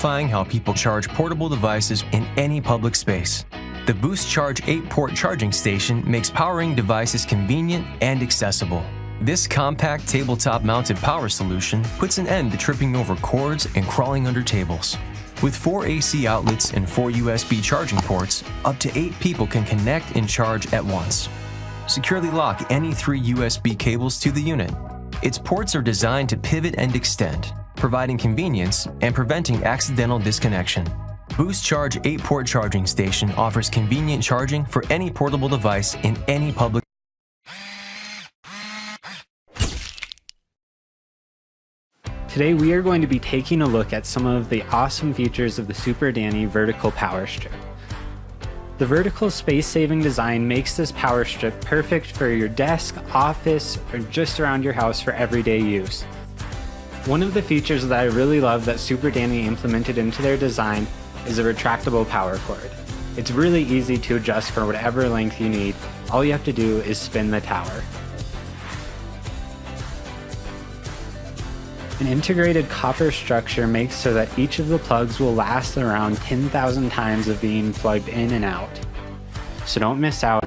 simplifying how people charge portable devices in any public space. The Boost Charge 8-port charging station makes powering devices convenient and accessible. This compact tabletop-mounted power solution puts an end to tripping over cords and crawling under tables. With 4 AC outlets and 4 USB charging ports, up to 8 people can connect and charge at once. Securely lock any 3 USB cables to the unit. Its ports are designed to pivot and extend, providing convenience and preventing accidental disconnection. Boost Charge 8-port charging station offers convenient charging for any portable device in any public. Today we are going to be taking a look at some of the awesome features of the SUPERDANNY vertical power strip. The vertical space-saving design makes this power strip perfect for your desk, office, or just around your house for everyday use. One of the features that I really love that SUPERDANNY implemented into their design is a retractable power cord. It's really easy to adjust for whatever length you need. All you have to do is spin the tower. An integrated copper structure makes so that each of the plugs will last around 10,000 times of being plugged in and out. So don't miss out